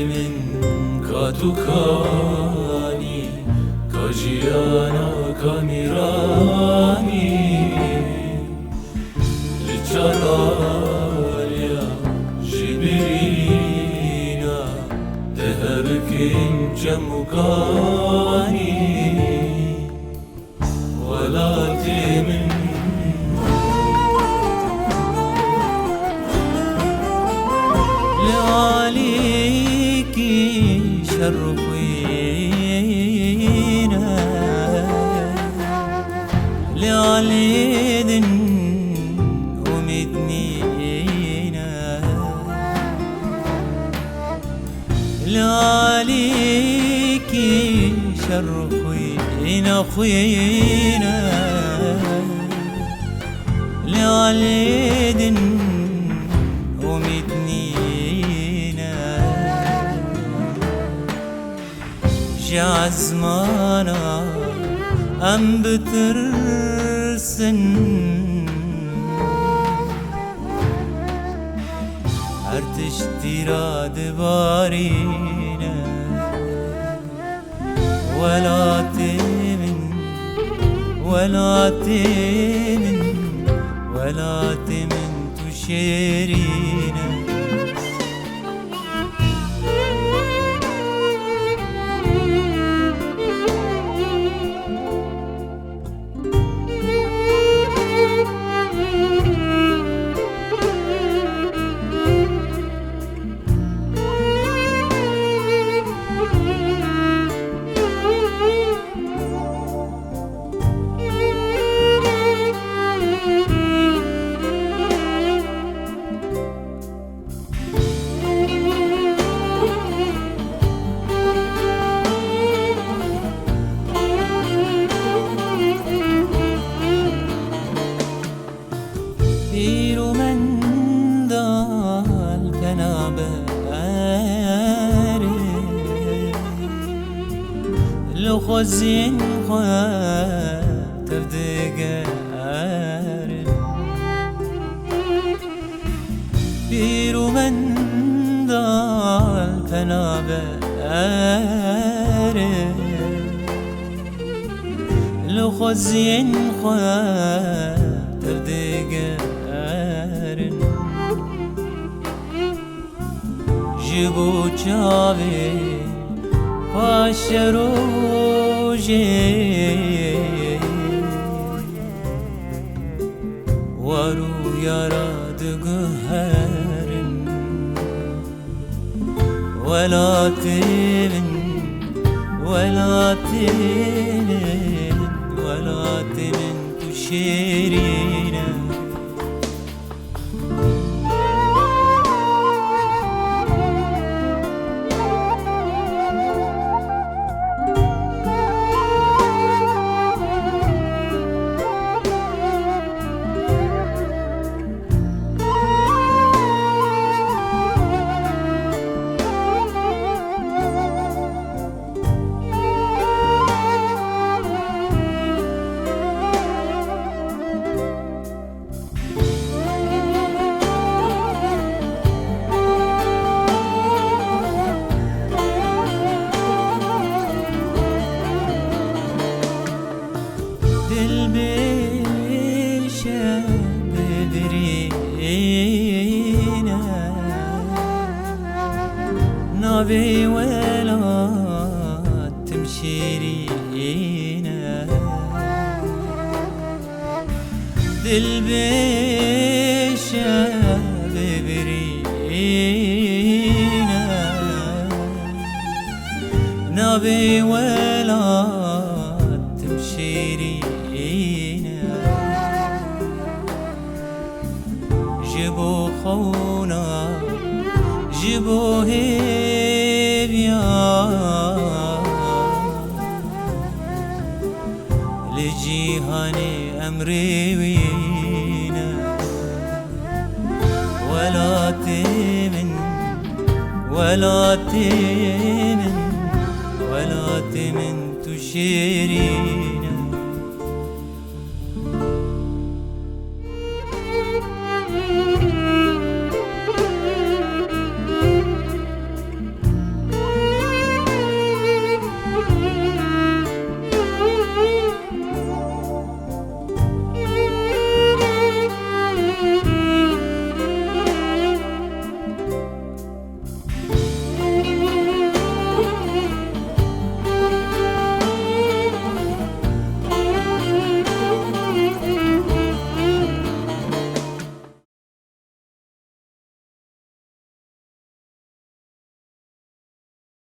من كاتوكاني كاجيانا كاميراني لتشاراليا جبرينا تهركين جمكاني ولا تمن لعليكي شرفينا لعليد ومدنينا لعليكي شرفينا خوينا لعليد ومدنينا جاء زمانا أم بترسن ارتشتي راد بارينا ولا تمن ولا تمن ولا تمن تشيرينا ديرو من دال كناباري لو خزين خوات تفدقار ديرو من دال كناباري لو خزين خوات تفدقار جبو چاوي پاشروجي وارو ياراد قهرن ولا تمن ولا تمن ولا تمن تشيرينا نبي ولا تمشيرينا دل بيشا ببرينا نبي ولا تمشيرينا جبو خونا جبو هيبيا لجيهاني أمري وينا ولا تمن ولا تمن ولا تمن تشيرينا